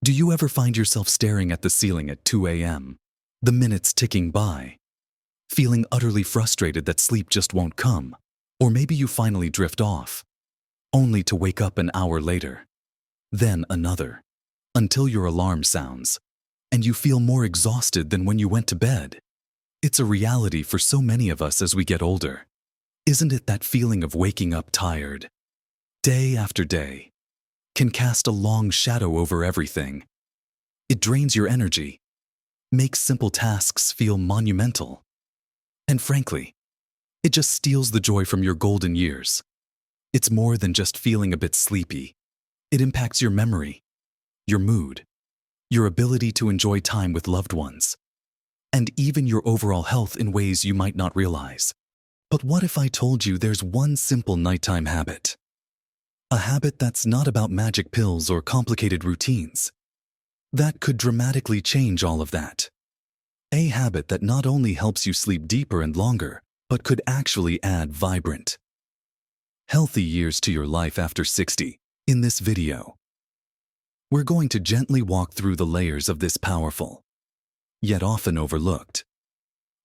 Do you ever find yourself staring at the ceiling at 2 a.m., the minutes ticking by, feeling utterly frustrated that sleep just won't come? Or maybe you finally drift off, only to wake up an hour later, then another, until your alarm sounds, and you feel more exhausted than when you went to bed. It's a reality for so many of us as we get older. Isn't it that feeling of waking up tired, day after day, can cast a long shadow over everything? It drains your energy, makes simple tasks feel monumental, and frankly, it just steals the joy from your golden years. It's more than just feeling a bit sleepy. It impacts your memory, your mood, your ability to enjoy time with loved ones, and even your overall health in ways you might not realize. But what if I told you there's one simple nighttime habit? A habit that's not about magic pills or complicated routines. That could dramatically change all of that. A habit that not only helps you sleep deeper and longer, but could actually add vibrant, healthy years to your life after 60. In this video, we're going to gently walk through the layers of this powerful, yet often overlooked,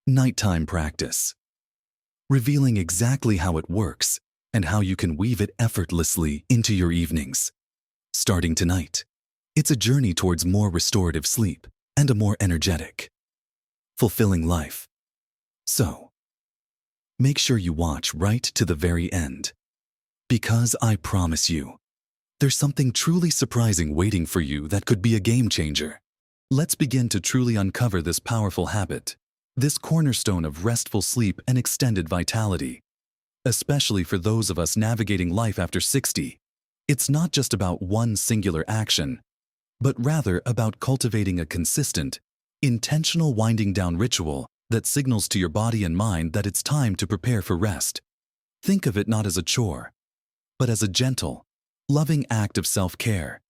nighttime practice, revealing exactly how it works and how you can weave it effortlessly into your evenings. Starting tonight, it's a journey towards more restorative sleep and a more energetic, fulfilling life. So, make sure you watch right to the very end, because I promise you, there's something truly surprising waiting for you that could be a game changer. Let's begin to truly uncover this powerful habit, this cornerstone of restful sleep and extended vitality. Especially for those of us navigating life after 60, it's not just about one singular action, but rather about cultivating a consistent, intentional winding down ritual that signals to your body and mind that it's time to prepare for rest. Think of it not as a chore, but as a gentle, loving act of self-care.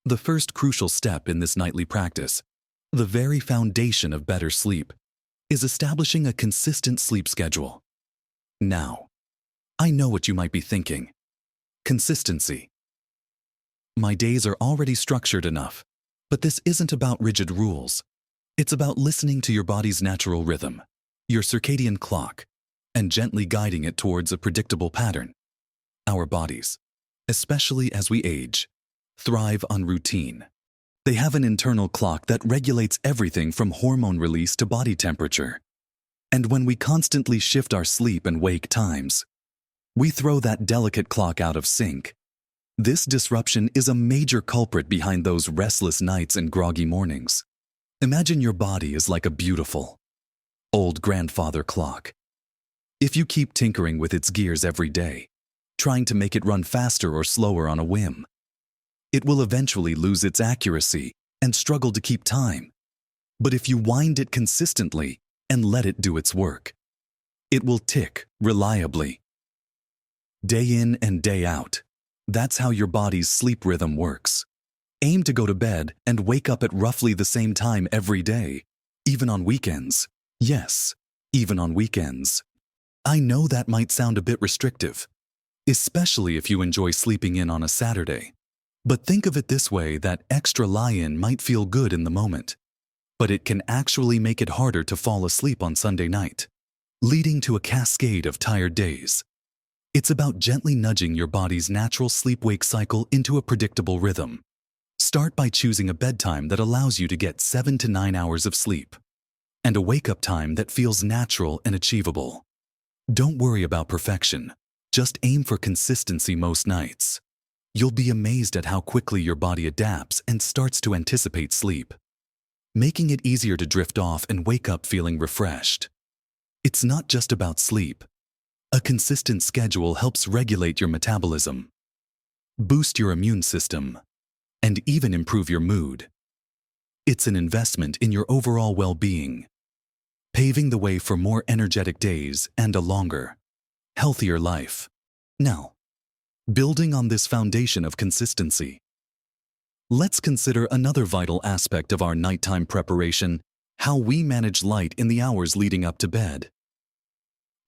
The first crucial step in this nightly practice, the very foundation of better sleep, is establishing a consistent sleep schedule. Now, I know what you might be thinking. Consistency. My days are already structured enough, but this isn't about rigid rules. It's about listening to your body's natural rhythm, your circadian clock, and gently guiding it towards a predictable pattern. Our bodies, especially as we age, thrive on routine. They have an internal clock that regulates everything from hormone release to body temperature. And when we constantly shift our sleep and wake times, we throw that delicate clock out of sync. This disruption is a major culprit behind those restless nights and groggy mornings. Imagine your body is like a beautiful, old grandfather clock. If you keep tinkering with its gears every day, trying to make it run faster or slower on a whim, it will eventually lose its accuracy and struggle to keep time. But if you wind it consistently and let it do its work, it will tick reliably. Day in and day out, that's how your body's sleep rhythm works. Aim to go to bed and wake up at roughly the same time every day, even on weekends. Yes, even on weekends. I know that might sound a bit restrictive, especially if you enjoy sleeping in on a Saturday. But think of it this way, that extra lie-in might feel good in the moment, but it can actually make it harder to fall asleep on Sunday night, leading to a cascade of tired days. It's about gently nudging your body's natural sleep-wake cycle into a predictable rhythm. Start by choosing a bedtime that allows you to get 7 to 9 hours of sleep, and a wake-up time that feels natural and achievable. Don't worry about perfection. Just aim for consistency most nights. You'll be amazed at how quickly your body adapts and starts to anticipate sleep, making it easier to drift off and wake up feeling refreshed. It's not just about sleep. A consistent schedule helps regulate your metabolism, boost your immune system, and even improve your mood. It's an investment in your overall well-being, paving the way for more energetic days and a longer, healthier life. Now, building on this foundation of consistency, let's consider another vital aspect of our nighttime preparation: how we manage light in the hours leading up to bed.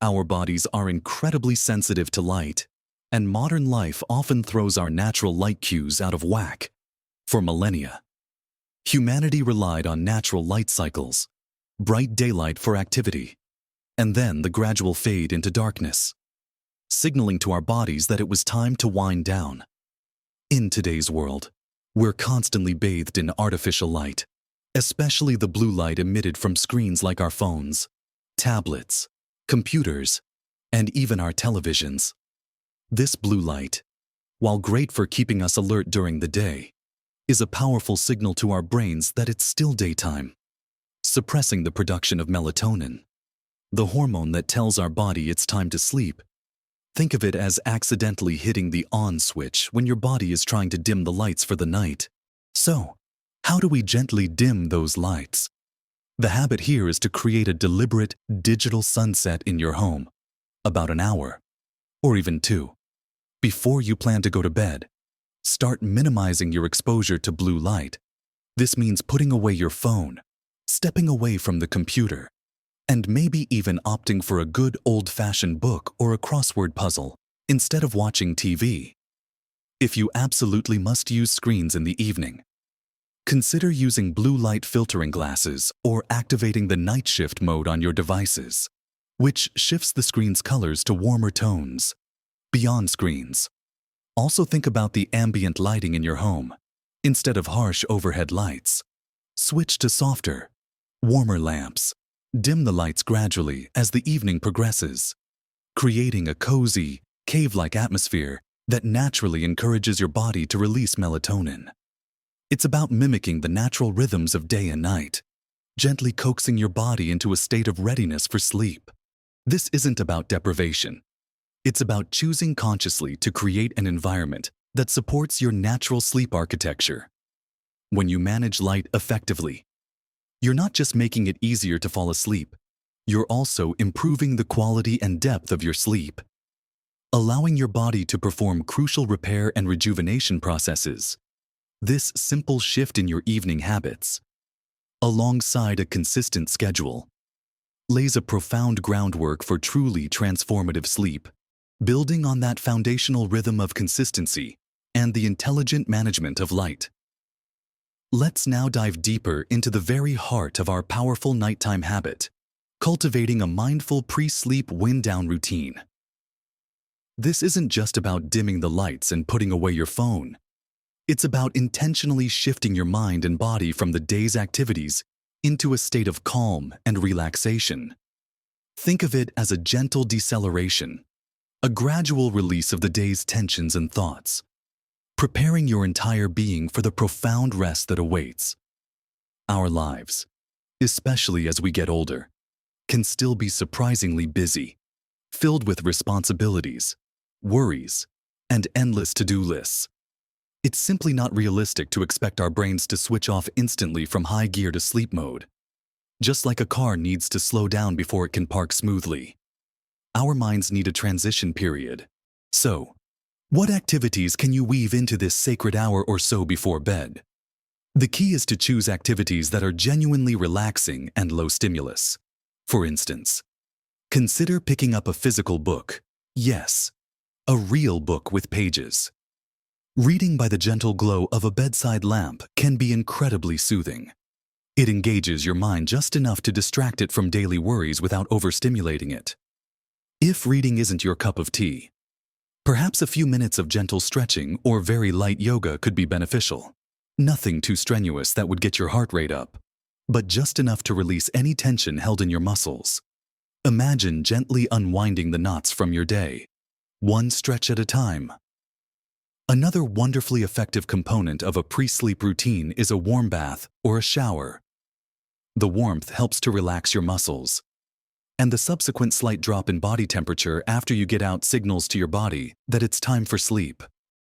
Our bodies are incredibly sensitive to light, and modern life often throws our natural light cues out of whack. For millennia, Humanity relied on natural light cycles, bright daylight for activity, and then the gradual fade into darkness, signaling to our bodies that it was time to wind down. In today's world, we're constantly bathed in artificial light, especially the blue light emitted from screens like our phones, tablets, computers, and even our televisions. This blue light, while great for keeping us alert during the day, is a powerful signal to our brains that it's still daytime, suppressing the production of melatonin, the hormone that tells our body it's time to sleep. Think of it as accidentally hitting the on switch when your body is trying to dim the lights for the night. So, how do we gently dim those lights? The habit here is to create a deliberate digital sunset in your home, about an hour, or even 2, before you plan to go to bed. Start minimizing your exposure to blue light. This means putting away your phone, stepping away from the computer, and maybe even opting for a good old-fashioned book or a crossword puzzle instead of watching TV. If you absolutely must use screens in the evening, consider using blue light filtering glasses or activating the night shift mode on your devices, which shifts the screen's colors to warmer tones. Beyond screens, also think about the ambient lighting in your home. Instead of harsh overhead lights, switch to softer, warmer lamps. Dim the lights gradually as the evening progresses, creating a cozy, cave-like atmosphere that naturally encourages your body to release melatonin. It's about mimicking the natural rhythms of day and night, gently coaxing your body into a state of readiness for sleep. This isn't about deprivation. It's about choosing consciously to create an environment that supports your natural sleep architecture. When you manage light effectively, you're not just making it easier to fall asleep, you're also improving the quality and depth of your sleep, allowing your body to perform crucial repair and rejuvenation processes. This simple shift in your evening habits, alongside a consistent schedule, lays a profound groundwork for truly transformative sleep, building on that foundational rhythm of consistency and the intelligent management of light. Let's now dive deeper into the very heart of our powerful nighttime habit, cultivating a mindful pre-sleep wind-down routine. This isn't just about dimming the lights and putting away your phone. It's about intentionally shifting your mind and body from the day's activities into a state of calm and relaxation. Think of it as a gentle deceleration, a gradual release of the day's tensions and thoughts, preparing your entire being for the profound rest that awaits. Our lives, especially as we get older, can still be surprisingly busy, filled with responsibilities, worries, and endless to-do lists. It's simply not realistic to expect our brains to switch off instantly from high gear to sleep mode. Just like a car needs to slow down before it can park smoothly, our minds need a transition period. So, what activities can you weave into this sacred hour or so before bed? The key is to choose activities that are genuinely relaxing and low stimulus. For instance, consider picking up a physical book. Yes, a real book with pages. Reading by the gentle glow of a bedside lamp can be incredibly soothing. It engages your mind just enough to distract it from daily worries without overstimulating it. If reading isn't your cup of tea, perhaps a few minutes of gentle stretching or very light yoga could be beneficial. Nothing too strenuous that would get your heart rate up, but just enough to release any tension held in your muscles. Imagine gently unwinding the knots from your day, one stretch at a time. Another wonderfully effective component of a pre-sleep routine is a warm bath or a shower. The warmth helps to relax your muscles, and the subsequent slight drop in body temperature after you get out signals to your body that it's time for sleep.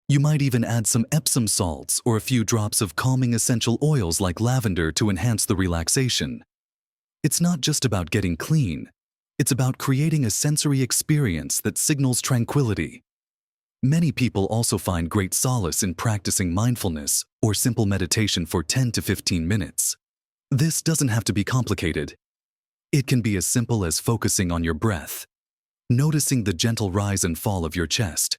You might even add some Epsom salts or a few drops of calming essential oils like lavender to enhance the relaxation. It's not just about getting clean, it's about creating a sensory experience that signals tranquility. Many people also find great solace in practicing mindfulness or simple meditation for 10 to 15 minutes. This doesn't have to be complicated. It can be as simple as focusing on your breath, noticing the gentle rise and fall of your chest,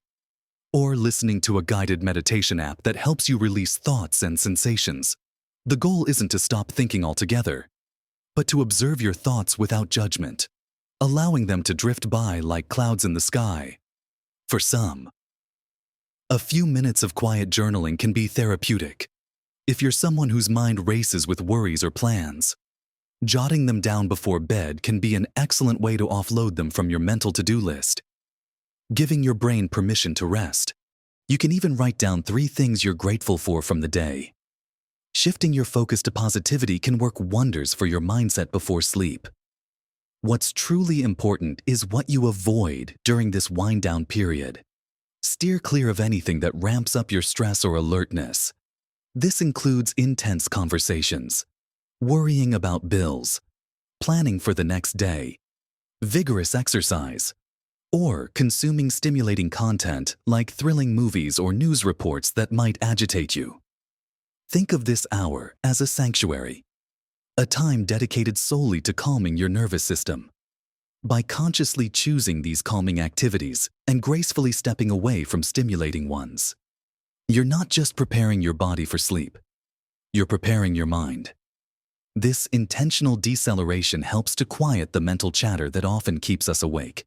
or listening to a guided meditation app that helps you release thoughts and sensations. The goal isn't to stop thinking altogether, but to observe your thoughts without judgment, allowing them to drift by like clouds in the sky. For some, a few minutes of quiet journaling can be therapeutic. If you're someone whose mind races with worries or plans, jotting them down before bed can be an excellent way to offload them from your mental to-do list, giving your brain permission to rest. You can even write down 3 things you're grateful for from the day. Shifting your focus to positivity can work wonders for your mindset before sleep. What's truly important is what you avoid during this wind-down period. Steer clear of anything that ramps up your stress or alertness. This includes intense conversations, worrying about bills, planning for the next day, vigorous exercise, or consuming stimulating content like thrilling movies or news reports that might agitate you. Think of this hour as a sanctuary, a time dedicated solely to calming your nervous system. By consciously choosing these calming activities and gracefully stepping away from stimulating ones, you're not just preparing your body for sleep, you're preparing your mind. This intentional deceleration helps to quiet the mental chatter that often keeps us awake,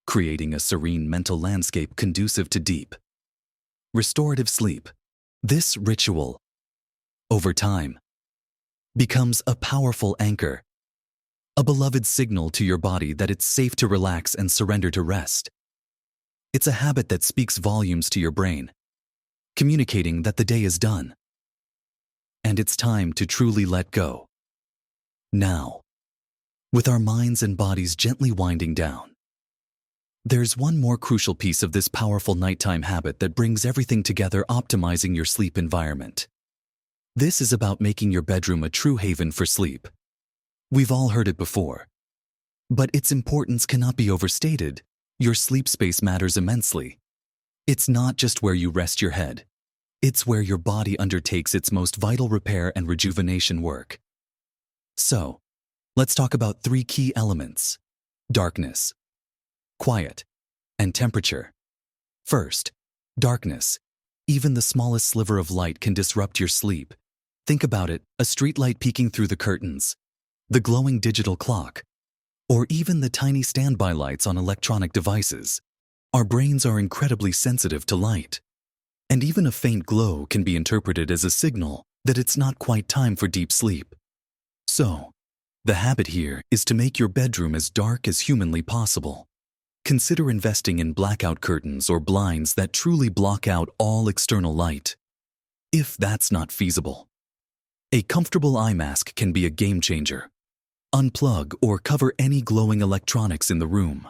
creating a serene mental landscape conducive to deep, restorative sleep. This ritual, over time, becomes a powerful anchor, a beloved signal to your body that it's safe to relax and surrender to rest. It's a habit that speaks volumes to your brain, communicating that the day is done, and it's time to truly let go. Now, with our minds and bodies gently winding down, there's one more crucial piece of this powerful nighttime habit that brings everything together, optimizing your sleep environment. This is about making your bedroom a true haven for sleep. We've all heard it before, but its importance cannot be overstated. Your sleep space matters immensely. It's not just where you rest your head. It's where your body undertakes its most vital repair and rejuvenation work. So, let's talk about 3 key elements: darkness, quiet, and temperature. First, darkness. Even the smallest sliver of light can disrupt your sleep. Think about it: a streetlight peeking through the curtains, the glowing digital clock, or even the tiny standby lights on electronic devices. Our brains are incredibly sensitive to light, and even a faint glow can be interpreted as a signal that it's not quite time for deep sleep. So, the habit here is to make your bedroom as dark as humanly possible. Consider investing in blackout curtains or blinds that truly block out all external light. If that's not feasible, a comfortable eye mask can be a game changer. Unplug or cover any glowing electronics in the room.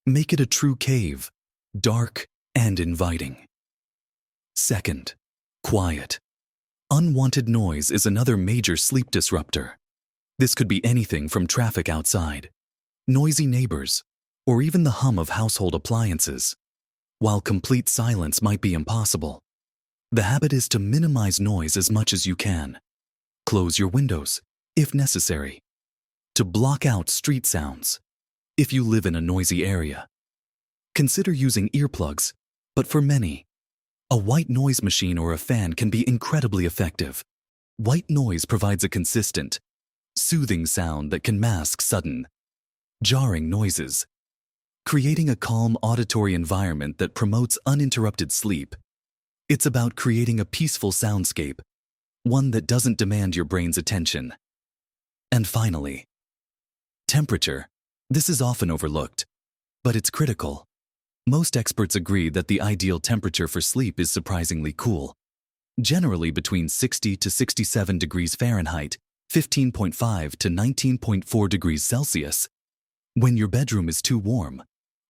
Make it a true cave, dark and inviting. Second, quiet. Unwanted noise is another major sleep disruptor. This could be anything from traffic outside, noisy neighbors, or even the hum of household appliances. While complete silence might be impossible, the habit is to minimize noise as much as you can. Close your windows, if necessary, to block out street sounds. If you live in a noisy area, consider using earplugs, but for many, a white noise machine or a fan can be incredibly effective. White noise provides a consistent, soothing sound that can mask sudden, jarring noises, creating a calm auditory environment that promotes uninterrupted sleep. It's about creating a peaceful soundscape, one that doesn't demand your brain's attention. And finally, temperature. This is often overlooked, but it's critical. Most experts agree that the ideal temperature for sleep is surprisingly cool, generally between 60 to 67 degrees Fahrenheit, 15.5 to 19.4 degrees Celsius. When your bedroom is too warm,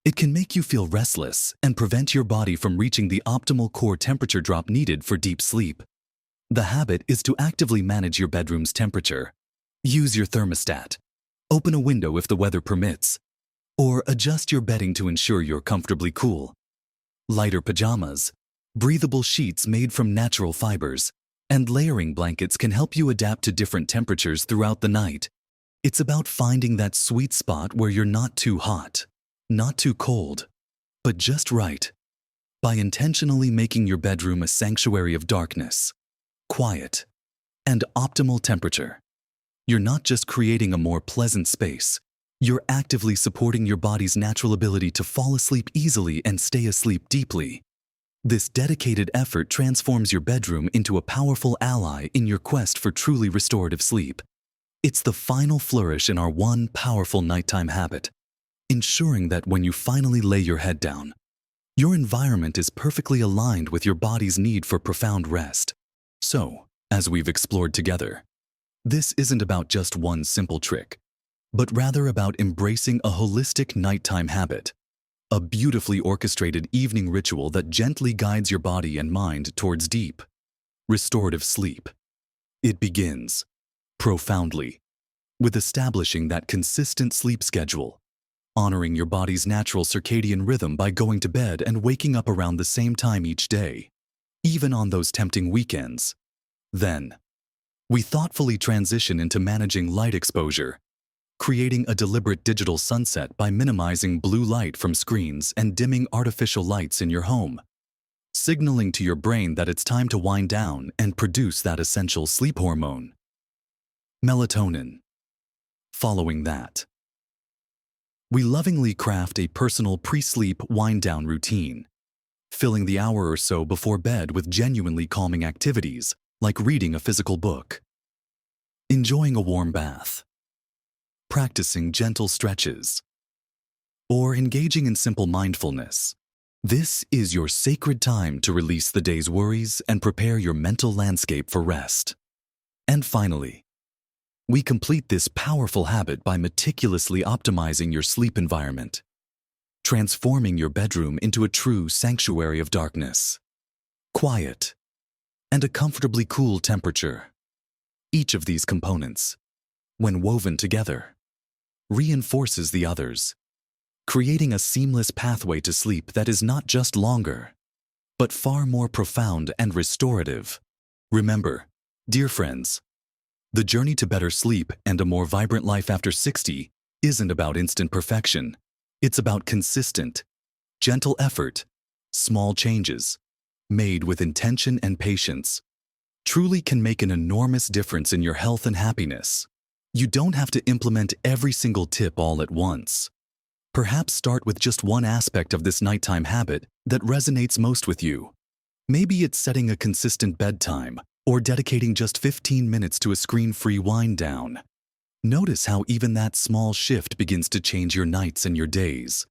it can make you feel restless and prevent your body from reaching the optimal core temperature drop needed for deep sleep. The habit is to actively manage your bedroom's temperature. Use your thermostat, open a window if the weather permits, or adjust your bedding to ensure you're comfortably cool. Lighter pajamas, breathable sheets made from natural fibers, and layering blankets can help you adapt to different temperatures throughout the night. It's about finding that sweet spot where you're not too hot, not too cold, but just right. By intentionally making your bedroom a sanctuary of darkness, quiet, and optimal temperature. You're not just creating a more pleasant space, you're actively supporting your body's natural ability to fall asleep easily and stay asleep deeply. This dedicated effort transforms your bedroom into a powerful ally in your quest for truly restorative sleep. It's the final flourish in our one powerful nighttime habit, ensuring that when you finally lay your head down, your environment is perfectly aligned with your body's need for profound rest. So, as we've explored together, this isn't about just one simple trick, but rather about embracing a holistic nighttime habit, a beautifully orchestrated evening ritual that gently guides your body and mind towards deep, restorative sleep. It begins, profoundly, with establishing that consistent sleep schedule, honoring your body's natural circadian rhythm by going to bed and waking up around the same time each day, even on those tempting weekends. Then, we thoughtfully transition into managing light exposure, creating a deliberate digital sunset by minimizing blue light from screens and dimming artificial lights in your home, signaling to your brain that it's time to wind down and produce that essential sleep hormone, melatonin. Following that, we lovingly craft a personal pre-sleep wind-down routine, filling the hour or so before bed with genuinely calming activities like reading a physical book, enjoying a warm bath, practicing gentle stretches, or engaging in simple mindfulness. This is your sacred time to release the day's worries and prepare your mental landscape for rest. And finally, we complete this powerful habit by meticulously optimizing your sleep environment, transforming your bedroom into a true sanctuary of darkness, quiet, and a comfortably cool temperature. Each of these components, when woven together, reinforces the others, creating a seamless pathway to sleep that is not just longer, but far more profound and restorative. Remember, dear friends, the journey to better sleep and a more vibrant life after 60 isn't about instant perfection. It's about consistent, gentle effort, small changes, made with intention and patience, truly can make an enormous difference in your health and happiness. You don't have to implement every single tip all at once. Perhaps start with just one aspect of this nighttime habit that resonates most with you. Maybe it's setting a consistent bedtime or dedicating just 15 minutes to a screen-free wind down. Notice how even that small shift begins to change your nights and your days.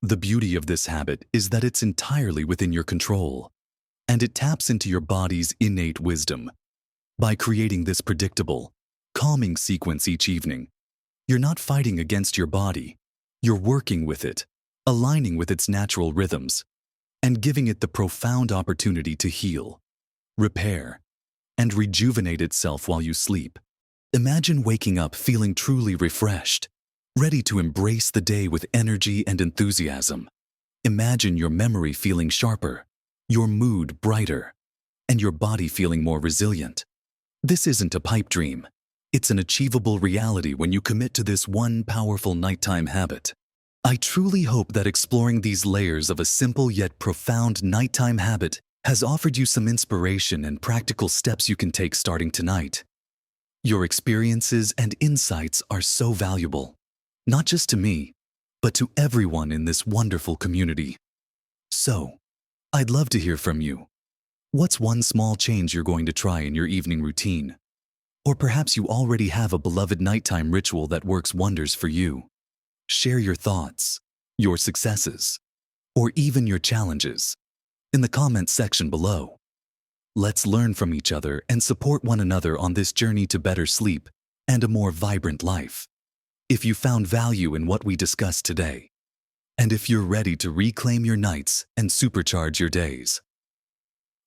The beauty of this habit is that it's entirely within your control, and it taps into your body's innate wisdom. By creating this predictable, calming sequence each evening, you're not fighting against your body. You're working with it, aligning with its natural rhythms, and giving it the profound opportunity to heal, repair, and rejuvenate itself while you sleep. Imagine waking up feeling truly refreshed, ready to embrace the day with energy and enthusiasm. Imagine your memory feeling sharper, your mood brighter, and your body feeling more resilient. This isn't a pipe dream. It's an achievable reality when you commit to this one powerful nighttime habit. I truly hope that exploring these layers of a simple yet profound nighttime habit has offered you some inspiration and practical steps you can take starting tonight. Your experiences and insights are so valuable, not just to me, but to everyone in this wonderful community. So, I'd love to hear from you. What's one small change you're going to try in your evening routine? Or perhaps you already have a beloved nighttime ritual that works wonders for you. Share your thoughts, your successes, or even your challenges in the comments section below. Let's learn from each other and support one another on this journey to better sleep and a more vibrant life. If you found value in what we discussed today, and if you're ready to reclaim your nights and supercharge your days,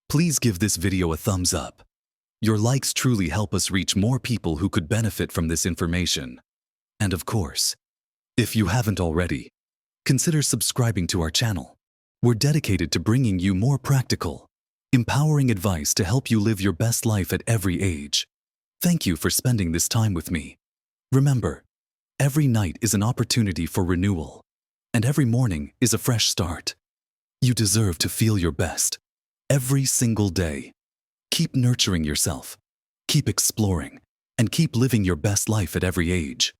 please give this video a thumbs up. Your likes truly help us reach more people who could benefit from this information. And of course, if you haven't already, consider subscribing to our channel. We're dedicated to bringing you more practical, empowering advice to help you live your best life at every age. Thank you for spending this time with me. Remember, every night is an opportunity for renewal, and every morning is a fresh start. You deserve to feel your best every single day. Keep nurturing yourself, keep exploring, and keep living your best life at every age.